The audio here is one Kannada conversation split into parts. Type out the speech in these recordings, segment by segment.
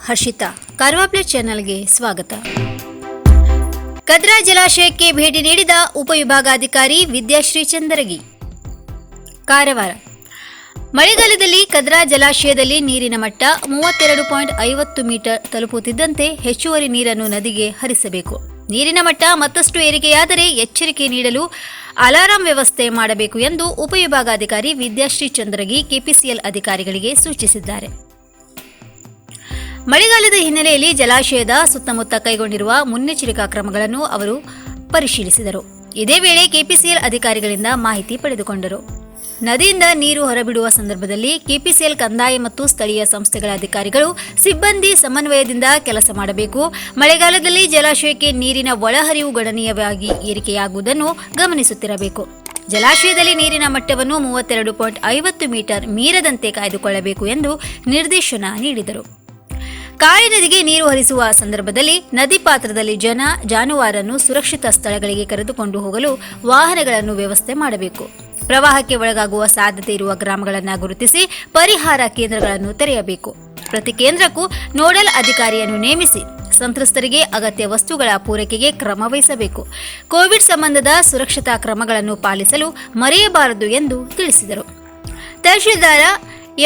ಹರ್ಷಿತಾ. ಕಾರವಾರ ಪ್ಲಸ್ ಚಾನೆಲ್ಗೆ ಸ್ವಾಗತ. ಕದ್ರಾ ಜಲಾಶಯಕ್ಕೆ ಭೇಟಿ ನೀಡಿದ ಉಪವಿಭಾಗಾಧಿಕಾರಿ ವಿದ್ಯಾಶ್ರೀ ಚಂದರಗಿ. ಕಾರವಾರ. ಮಳೆಗಾಲದಲ್ಲಿ ಕದ್ರಾ ಜಲಾಶಯದಲ್ಲಿ ನೀರಿನ ಮಟ್ಟ 32.50 ಮೀಟರ್ ತಲುಪುತ್ತಿದ್ದಂತೆ ಹೆಚ್ಚುವರಿ ನೀರನ್ನು ನದಿಗೆ ಹರಿಸಬೇಕು. ನೀರಿನ ಮಟ್ಟ ಮತ್ತಷ್ಟು ಏರಿಕೆಯಾದರೆ ಎಚ್ಚರಿಕೆ ನೀಡಲು ಅಲಾರಾಂ ವ್ಯವಸ್ಥೆ ಮಾಡಬೇಕು ಎಂದು ಉಪವಿಭಾಗಾಧಿಕಾರಿ ವಿದ್ಯಾಶ್ರೀ ಚಂದರಗಿ ಕೆಪಿಸಿಎಲ್ ಅಧಿಕಾರಿಗಳಿಗೆ ಸೂಚಿಸಿದ್ದಾರೆ. ಮಳೆಗಾಲದ ಹಿನ್ನೆಲೆಯಲ್ಲಿ ಜಲಾಶಯದ ಸುತ್ತಮುತ್ತ ಕೈಗೊಂಡಿರುವ ಮುನ್ನೆಚ್ಚರಿಕಾ ಕ್ರಮಗಳನ್ನು ಅವರು ಪರಿಶೀಲಿಸಿದರು. ಇದೇ ವೇಳೆ ಕೆಪಿಸಿಎಲ್ ಅಧಿಕಾರಿಗಳಿಂದ ಮಾಹಿತಿ ಪಡೆದುಕೊಂಡರು. ನದಿಯಿಂದ ನೀರು ಹೊರಬಿಡುವ ಸಂದರ್ಭದಲ್ಲಿ ಕೆಪಿಸಿಎಲ್ ಕಂದಾಯ ಮತ್ತು ಸ್ಥಳೀಯ ಸಂಸ್ಥೆಗಳ ಅಧಿಕಾರಿಗಳು ಸಿಬ್ಬಂದಿ ಸಮನ್ವಯದಿಂದ ಕೆಲಸ ಮಾಡಬೇಕು. ಮಳೆಗಾಲದಲ್ಲಿ ಜಲಾಶಯಕ್ಕೆ ನೀರಿನ ಒಳಹರಿವು ಗಣನೀಯವಾಗಿ ಏರಿಕೆಯಾಗುವುದನ್ನು ಗಮನಿಸುತ್ತಿರಬೇಕು. ಜಲಾಶಯದಲ್ಲಿ ನೀರಿನ ಮಟ್ಟವನ್ನು 32.50 ಮೀಟರ್ ಮೀರದಂತೆ ಕಾಯ್ದುಕೊಳ್ಳಬೇಕು ಎಂದು ನಿರ್ದೇಶನ ನೀಡಿದರು. ಕಾಳಿ ನದಿಗೆ ನೀರು ಹರಿಸುವ ಸಂದರ್ಭದಲ್ಲಿ ನದಿ ಪಾತ್ರದಲ್ಲಿ ಜಾನುವಾರನ್ನು ಸುರಕ್ಷಿತ ಸ್ಥಳಗಳಿಗೆ ಕರೆದುಕೊಂಡು ಹೋಗಲು ವಾಹನಗಳನ್ನು ವ್ಯವಸ್ಥೆ ಮಾಡಬೇಕು. ಪ್ರವಾಹಕ್ಕೆ ಒಳಗಾಗುವ ಸಾಧ್ಯತೆ ಇರುವ ಗ್ರಾಮಗಳನ್ನು ಗುರುತಿಸಿ ಪರಿಹಾರ ಕೇಂದ್ರಗಳನ್ನು ತೆರೆಯಬೇಕು. ಪ್ರತಿ ಕೇಂದ್ರಕ್ಕೂ ನೋಡಲ್ ಅಧಿಕಾರಿಯನ್ನು ನೇಮಿಸಿ ಸಂತ್ರಸ್ತರಿಗೆ ಅಗತ್ಯ ವಸ್ತುಗಳ ಪೂರೈಕೆಗೆ ಕ್ರಮ ವಹಿಸಬೇಕು. ಕೋವಿಡ್ ಸಂಬಂಧದ ಸುರಕ್ಷತಾ ಕ್ರಮಗಳನ್ನು ಪಾಲಿಸಲು ಮರೆಯಬಾರದು ಎಂದು ತಿಳಿಸಿದರು. ತಹಶೀಲ್ದಾರ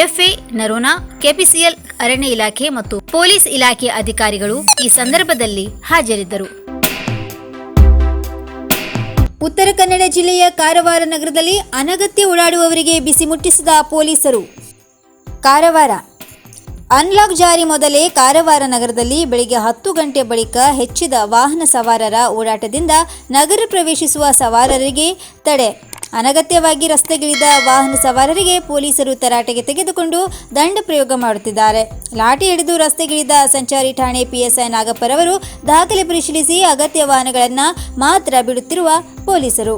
ಎಫ್ಎ ನರೋನಾ, ಕೆಪಿಸಿಎಲ್, ಅರಣ್ಯ ಇಲಾಖೆ ಮತ್ತು ಪೊಲೀಸ್ ಇಲಾಖೆ ಅಧಿಕಾರಿಗಳು ಈ ಸಂದರ್ಭದಲ್ಲಿ ಹಾಜರಿದ್ದರು. ಉತ್ತರ ಕನ್ನಡ ಜಿಲ್ಲೆಯ ಕಾರವಾರ ನಗರದಲ್ಲಿ ಅನಗತ್ಯ ಓಡಾಡುವವರಿಗೆ ಬಿಸಿ ಮುಟ್ಟಿಸಿದ ಪೊಲೀಸರು. ಕಾರವಾರ. ಅನ್ಲಾಕ್ ಜಾರಿ ಮೊದಲೇ ಕಾರವಾರ ನಗರದಲ್ಲಿ ಬೆಳಗ್ಗೆ 10 ಗಂಟೆ ಬಳಿಕ ಹೆಚ್ಚಿದ ವಾಹನ ಸವಾರರ ಓಡಾಟದಿಂದ ನಗರ ಪ್ರವೇಶಿಸುವ ಸವಾರರಿಗೆ ತಡೆ. ಅನಗತ್ಯವಾಗಿ ರಸ್ತೆಗಿಳಿದ ವಾಹನ ಸವಾರರಿಗೆ ಪೊಲೀಸರು ತರಾಟೆಗೆ ತೆಗೆದುಕೊಂಡು ದಂಡ ಪ್ರಯೋಗ ಮಾಡುತ್ತಿದ್ದಾರೆ. ಲಾಠಿ ಹಿಡಿದು ರಸ್ತೆಗಿಳಿದ ಸಂಚಾರಿ ಠಾಣೆ ಪಿಎಸ್ಐ ನಾಗಪ್ಪರವರು ದಾಖಲೆ ಪರಿಶೀಲಿಸಿ ಅಗತ್ಯ ವಾಹನಗಳನ್ನು ಮಾತ್ರ ಬಿಡುತ್ತಿರುವ ಪೊಲೀಸರು.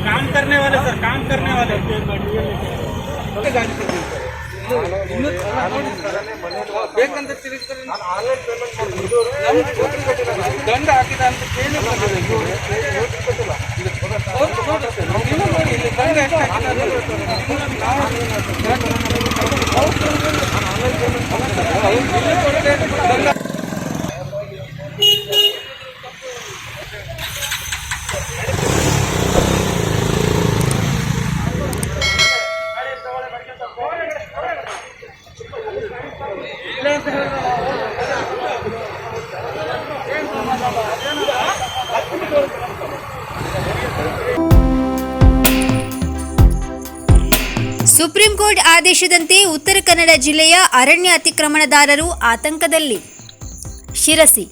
काम करने वाले सर, काम करने वाले ಬೇಕಂತ ತಿರುಗ್ತಾರೆ. ದಂಡ ಹಾಕಿದ ಅಂತ ಕೇಳಿ ಸುಪ್ರೀಂ ಕೋರ್ಟ್ ಆದೇಶದಂತೆ ಉತ್ತರ ಕನ್ನಡ ಜಿಲ್ಲೆಯ ಅರಣ್ಯ ಅತಿಕ್ರಮಣದಾರರು ಆತಂಕದಲ್ಲಿ. ಶಿರಸಿ.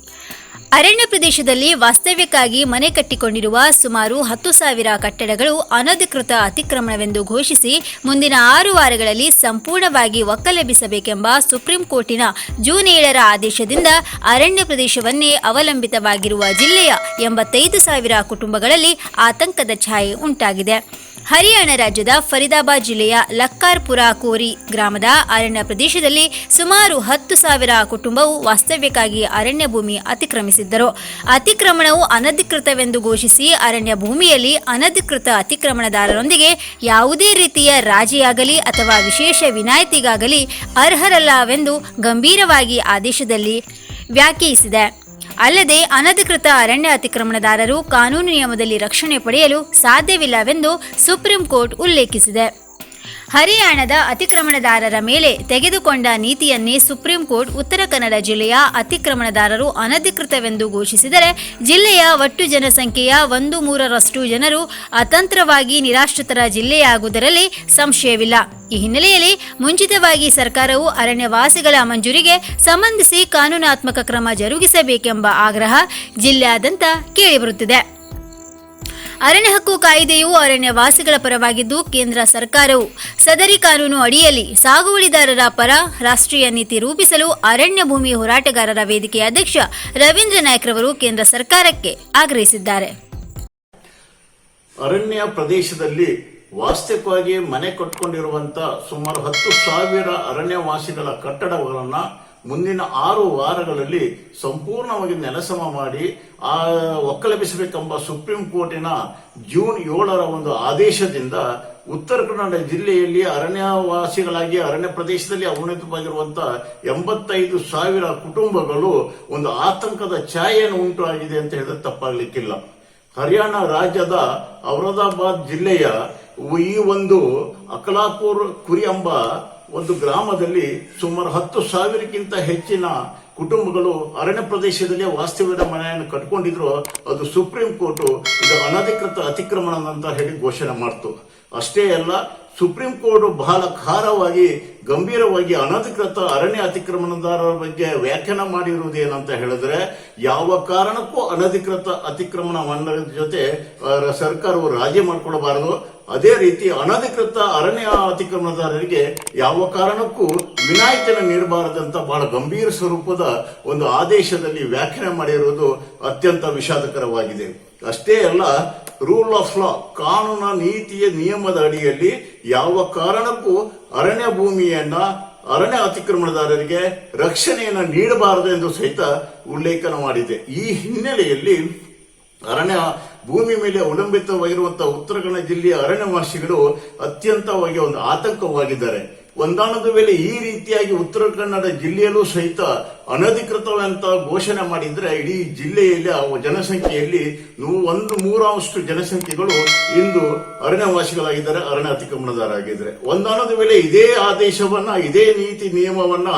ಅರಣ್ಯ ಪ್ರದೇಶದಲ್ಲಿ ವಾಸ್ತವ್ಯಕ್ಕಾಗಿ ಮನೆ ಕಟ್ಟಿಕೊಂಡಿರುವ ಸುಮಾರು 10,000 ಕಟ್ಟಡಗಳು ಅನಧಿಕೃತ ಅತಿಕ್ರಮಣವೆಂದು ಘೋಷಿಸಿ ಮುಂದಿನ 6 ವಾರಗಳಲ್ಲಿ ಸಂಪೂರ್ಣವಾಗಿ ಒಕ್ಕಲೆಬ್ಬಿಸಬೇಕೆಂಬ ಸುಪ್ರೀಂ ಕೋರ್ಟಿನ ಜೂನ್ 7ರ ಆದೇಶದಿಂದ ಅರಣ್ಯ ಪ್ರದೇಶವನ್ನೇ ಅವಲಂಬಿತವಾಗಿರುವ ಜಿಲ್ಲೆಯ 85,000 ಕುಟುಂಬಗಳಲ್ಲಿ ಆತಂಕದ ಛಾಯೆ ಉಂಟಾಗಿದೆ. ಹರಿಯಾಣ ರಾಜ್ಯದ ಫರೀದಾಬಾದ್ ಜಿಲ್ಲೆಯ ಲಕ್ಕಾರ್ಪುರ ಕೋರಿ ಗ್ರಾಮದ ಅರಣ್ಯ ಪ್ರದೇಶದಲ್ಲಿ ಸುಮಾರು 10,000 ಕುಟುಂಬವು ವಾಸ್ತವ್ಯಕ್ಕಾಗಿ ಅರಣ್ಯ ಭೂಮಿ ಅತಿಕ್ರಮಿಸಿದ್ದರು. ಅತಿಕ್ರಮಣವು ಅನಧಿಕೃತವೆಂದು ಘೋಷಿಸಿ ಅರಣ್ಯ ಭೂಮಿಯಲ್ಲಿ ಅನಧಿಕೃತ ಅತಿಕ್ರಮಣದಾರರೊಂದಿಗೆ ಯಾವುದೇ ರೀತಿಯ ರಾಜಿಯಾಗಲಿ ಅಥವಾ ವಿಶೇಷ ವಿನಾಯಿತಿಗಾಗಲಿ ಅರ್ಹರಲ್ಲವೆಂದು ಗಂಭೀರವಾಗಿ ಆದೇಶದಲ್ಲಿ ವ್ಯಾಖ್ಯಾನಿಸಿದೆ. ಅಲ್ಲದೆ ಅನಧಿಕೃತ ಅರಣ್ಯ ಅತಿಕ್ರಮಣದಾರರು ಕಾನೂನು ನಿಯಮದಲ್ಲಿ ರಕ್ಷಣೆ ಪಡೆಯಲು ಸಾಧ್ಯವಿಲ್ಲವೆಂದು ಸುಪ್ರೀಂ ಕೋರ್ಟ್ ಉಲ್ಲೇಖಿಸಿದೆ. ಹರಿಯಾಣದ ಅತಿಕ್ರಮಣದಾರರ ಮೇಲೆ ತೆಗೆದುಕೊಂಡ ನೀತಿಯನ್ನೇ ಸುಪ್ರೀಂ ಕೋರ್ಟ್ ಉತ್ತರ ಕನ್ನಡ ಜಿಲ್ಲೆಯ ಅತಿಕ್ರಮಣದಾರರು ಅನಧಿಕೃತವೆಂದು ಘೋಷಿಸಿದರೆ ಜಿಲ್ಲೆಯ ಒಟ್ಟು ಜನಸಂಖ್ಯೆಯ 1/3 ಜನರು ಅತಂತ್ರವಾಗಿ ನಿರಾಶ್ರಿತರ ಜಿಲ್ಲೆಯಾಗುವುದರಲ್ಲಿ ಸಂಶಯವಿಲ್ಲ. ಈ ಹಿನ್ನೆಲೆಯಲ್ಲಿ ಮುಂಚಿತವಾಗಿ ಸರ್ಕಾರವು ಅರಣ್ಯವಾಸಿಗಳ ಮಂಜೂರಿಗೆ ಸಂಬಂಧಿಸಿ ಕಾನೂನಾತ್ಮಕ ಕ್ರಮ ಜರುಗಿಸಬೇಕೆಂಬ ಆಗ್ರಹ ಜಿಲ್ಲೆಯಾದ್ಯಂತ ಕೇಳಿಬರುತ್ತಿದೆ. ಅರಣ್ಯ ಹಕ್ಕು ಕಾಯ್ದೆಯು ಅರಣ್ಯವಾಸಿಗಳ ಪರವಾಗಿದ್ದು ಕೇಂದ್ರ ಸರ್ಕಾರವು ಸದರಿ ಕಾನೂನು ಅಡಿಯಲ್ಲಿ ಸಾಗುವಳಿದಾರರ ಪರ ರಾಷ್ಟ್ರೀಯ ನೀತಿ ರೂಪಿಸಲು ಅರಣ್ಯ ಭೂಮಿ ಹೋರಾಟಗಾರರ ವೇದಿಕೆಯ ಅಧ್ಯಕ್ಷ ರವೀಂದ್ರ ನಾಯ್ಕರವರು ಕೇಂದ್ರ ಸರ್ಕಾರಕ್ಕೆ ಆಗ್ರಹಿಸಿದ್ದಾರೆ. ಅರಣ್ಯ ಪ್ರದೇಶದಲ್ಲಿ ವಾಸ್ತವಿಕವಾಗಿ ಮನೆ ಕಟ್ಟಿಕೊಂಡಿರುವಂತಹ ಸುಮಾರು 10,000 ಅರಣ್ಯವಾಸಿಗಳ ಕಟ್ಟಡಗಳನ್ನು ಮುಂದಿನ 6 ವಾರಗಳಲ್ಲಿ ಸಂಪೂರ್ಣವಾಗಿ ನೆಲಸಮ ಮಾಡಿ ಒಕ್ಕಲೆಬ್ಬಿಸಬೇಕೆಂಬ ಸುಪ್ರೀಂ ಕೋರ್ಟಿನ ಜೂನ್ 7ರ ಒಂದು ಆದೇಶದಿಂದ ಉತ್ತರ ಕನ್ನಡ ಜಿಲ್ಲೆಯಲ್ಲಿ ಅರಣ್ಯವಾಸಿಗಳಾಗಿ ಅರಣ್ಯ ಪ್ರದೇಶದಲ್ಲಿ ಅವನತಿವಾಗಿರುವಂತಹ 85,000 ಕುಟುಂಬಗಳು ಒಂದು ಆತಂಕದ ಛಾಯೆಯನ್ನು ಉಂಟು ಆಗಿದೆ ಅಂತ ಹೇಳಿದ್ರೆ ತಪ್ಪಾಗಲಿಕ್ಕಿಲ್ಲ. ಹರಿಯಾಣ ರಾಜ್ಯದ ಔರಂಗಾಬಾದ್ ಜಿಲ್ಲೆಯ ಈ ಒಂದು ಅಕಲಾಪುರ್ ಕುರಿ ಎಂಬ ಒಂದು ಗ್ರಾಮದಲ್ಲಿ ಸುಮಾರು 10,000ಕ್ಕಿಂತ ಹೆಚ್ಚಿನ ಕುಟುಂಬಗಳು ಅರಣ್ಯ ಪ್ರದೇಶದಲ್ಲಿ ವಾಸ್ತವ್ಯದ ಮನೆಯನ್ನು ಕಟ್ಕೊಂಡಿದ್ರು. ಅದು ಸುಪ್ರೀಂ ಕೋರ್ಟ್ ಇದು ಅನಧಿಕೃತ ಅತಿಕ್ರಮಣ ಅಂತ ಹೇಳಿ ಘೋಷಣೆ ಮಾಡ್ತು. ಅಷ್ಟೇ ಅಲ್ಲ, ಸುಪ್ರೀಂ ಕೋರ್ಟ್ ಬಹಳ ಖಾರವಾಗಿ ಗಂಭೀರವಾಗಿ ಅನಧಿಕೃತ ಅರಣ್ಯ ಅತಿಕ್ರಮಣದಾರರ ಬಗ್ಗೆ ವ್ಯಾಖ್ಯಾನ ಮಾಡಿರುವುದೇನಂತ ಹೇಳಿದ್ರೆ, ಯಾವ ಕಾರಣಕ್ಕೂ ಅನಧಿಕೃತ ಅತಿಕ್ರಮಣ ಜೊತೆ ಸರ್ಕಾರವು ರಾಜಿ ಮಾಡಿಕೊಡಬಾರದು. ಅದೇ ರೀತಿ ಅನಧಿಕೃತ ಅರಣ್ಯ ಅತಿಕ್ರಮಣದಾರರಿಗೆ ಯಾವ ಕಾರಣಕ್ಕೂ ವಿನಾಯಿತಿಯನ್ನು ನೀಡಬಾರದಂತ ಬಹಳ ಗಂಭೀರ ಸ್ವರೂಪದ ಒಂದು ಆದೇಶದಲ್ಲಿ ವ್ಯಾಖ್ಯಾನ ಮಾಡಿರುವುದು ಅತ್ಯಂತ ವಿಷಾದಕರವಾಗಿದೆ. ಅಷ್ಟೇ ಅಲ್ಲ, ರೂಲ್ ಆಫ್ ಲಾ ಕಾನೂನ ನೀತಿಯ ನಿಯಮದ ಅಡಿಯಲ್ಲಿ ಯಾವ ಕಾರಣಕ್ಕೂ ಅರಣ್ಯ ಭೂಮಿಯನ್ನ ಅರಣ್ಯ ಅತಿಕ್ರಮಣದಾರರಿಗೆ ರಕ್ಷಣೆಯನ್ನು ನೀಡಬಾರದು ಎಂದು ಸಹಿತ ಉಲ್ಲೇಖನ ಮಾಡಿದೆ. ಈ ಹಿನ್ನೆಲೆಯಲ್ಲಿ ಅರಣ್ಯ ಭೂಮಿ ಮೇಲೆ ಅವಲಂಬಿತವಾಗಿರುವಂತಹ ಉತ್ತರ ಕನ್ನಡ ಜಿಲ್ಲೆಯ ಅರಣ್ಯವಾಸಿಗಳು ಅತ್ಯಂತವಾಗಿ ಒಂದು ಆತಂಕವಾಗಿದ್ದಾರೆ. ಒಂದಾನದ ವೇಳೆ ಈ ರೀತಿಯಾಗಿ ಉತ್ತರ ಕನ್ನಡ ಜಿಲ್ಲೆಯಲ್ಲೂ ಸಹಿತ ಅನಧಿಕೃತವಂತ ಘೋಷಣೆ ಮಾಡಿದ್ರೆ ಇಡೀ ಜಿಲ್ಲೆಯಲ್ಲಿ ಜನಸಂಖ್ಯೆಯಲ್ಲಿ 1/3 ಜನಸಂಖ್ಯೆಗಳು ಇಂದು ಅರಣ್ಯವಾಸಿಗಳಾಗಿದ್ದಾರೆ, ಅರಣ್ಯ ಅತಿಕ್ರಮಣದಾರರಾಗಿದ್ದಾರೆ. ಒಂದಾನದ ವೇಳೆ ಇದೇ ಆದೇಶವನ್ನ, ಇದೇ ನೀತಿ ನಿಯಮವನ್ನ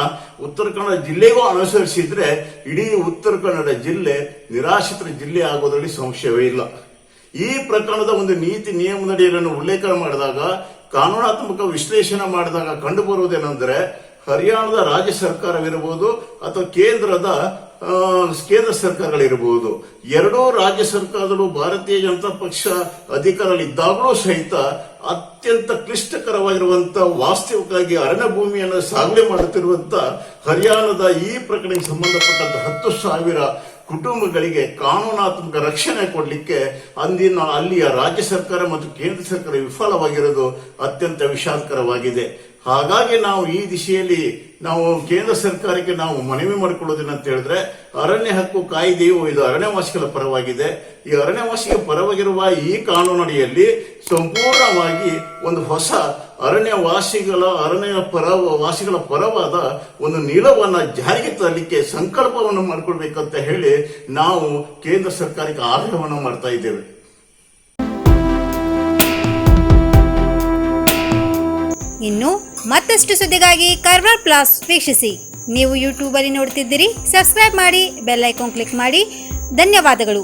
ಉತ್ತರ ಕನ್ನಡ ಜಿಲ್ಲೆಗೂ ಅನುಸರಿಸಿದ್ರೆ ಇಡೀ ಉತ್ತರ ಕನ್ನಡ ಜಿಲ್ಲೆ ನಿರಾಶ್ರಿತರ ಜಿಲ್ಲೆ ಆಗೋದ್ರಲ್ಲಿ ಸಂಶಯವೇ ಇಲ್ಲ. ಈ ಪ್ರಕರಣದ ಒಂದು ನೀತಿ ನಿಯಮದಡಿಯನ್ನು ಉಲ್ಲೇಖನ ಮಾಡಿದಾಗ, ಕಾನೂನಾತ್ಮಕ ವಿಶ್ಲೇಷಣೆ ಮಾಡಿದಾಗ ಕಂಡು ಬರುವುದೇನೆಂದರೆ, ಹರಿಯಾಣದ ರಾಜ್ಯ ಸರ್ಕಾರವಿರಬಹುದು ಅಥವಾ ಕೇಂದ್ರ ಸರ್ಕಾರಗಳಿರಬಹುದು, ಎರಡೂ ರಾಜ್ಯ ಸರ್ಕಾರಗಳು ಭಾರತೀಯ ಜನತಾ ಪಕ್ಷ ಅಧಿಕಾರದಲ್ಲಿದ್ದಾಗಲೂ ಸಹಿತ ಅತ್ಯಂತ ಕ್ಲಿಷ್ಟಕರವಾಗಿರುವಂತಹ ವಾಸ್ತವಿಕವಾಗಿ ಅರಣ್ಯ ಭೂಮಿಯನ್ನು ಸಾಗುವಳಿ ಮಾಡುತ್ತಿರುವಂತಹ ಹರಿಯಾಣದ ಈ ಪ್ರಕರಣಕ್ಕೆ ಸಂಬಂಧಪಟ್ಟಂತ 10,000 ಕುಟುಂಬಗಳಿಗೆ ಕಾನೂನಾತ್ಮಕ ರಕ್ಷಣೆ ಕೊಡಲಿಕ್ಕೆ ಅಲ್ಲಿಯ ರಾಜ್ಯ ಸರ್ಕಾರ ಮತ್ತು ಕೇಂದ್ರ ಸರ್ಕಾರ ವಿಫಲವಾಗಿರೋದು ಅತ್ಯಂತ ವಿಷಾದಕರವಾಗಿದೆ. ಹಾಗಾಗಿ ನಾವು ಈ ದಿಶೆಯಲ್ಲಿ ನಾವು ಕೇಂದ್ರ ಸರ್ಕಾರಕ್ಕೆ ನಾವು ಮನವಿ ಮಾಡಿಕೊಳ್ಳೋದೇನಂತ ಹೇಳಿದ್ರೆ, ಅರಣ್ಯ ಹಕ್ಕು ಕಾಯ್ದೆಯು ಇದು ಅರಣ್ಯವಾಸಿಗಳ ಪರವಾಗಿದೆ. ಈ ಅರಣ್ಯವಾಸಿಗಳ ಪರವಾಗಿರುವ ಈ ಕಾನೂನಡಿಯಲ್ಲಿ ಸಂಪೂರ್ಣವಾಗಿ ಒಂದು ಹೊಸ ಅರಣ್ಯವಾಸಿಗಳ ಪರವಾದ ಒಂದು ನಿಲುವನ್ನ ಜಾರಿಗೆ ತರಲಿಕ್ಕೆ ಸಂಕಲ್ಪವನ್ನು ಮಾಡಿಕೊಳ್ಬೇಕಂತ ಹೇಳಿ ನಾವು ಕೇಂದ್ರ ಸರ್ಕಾರಕ್ಕೆ ಆಗ್ರಹವನ್ನು ಮಾಡ್ತಾ ಇದ್ದೇವೆ. ಇನ್ನು ಮತ್ತಷ್ಟು ಸುದ್ದಿಗಾಗಿ ಕಾರ್ವಾರ್ ಪ್ಲಸ್ ವೀಕ್ಷಿಸಿ. ನೀವು ಯೂಟ್ಯೂಬಲ್ಲಿ ನೋಡ್ತಿದ್ದೀರಿ, ಸಬ್ಸ್ಕ್ರೈಬ್ ಮಾಡಿ, ಬೆಲ್ ಐಕಾನ್ ಕ್ಲಿಕ್ ಮಾಡಿ. ಧನ್ಯವಾದಗಳು.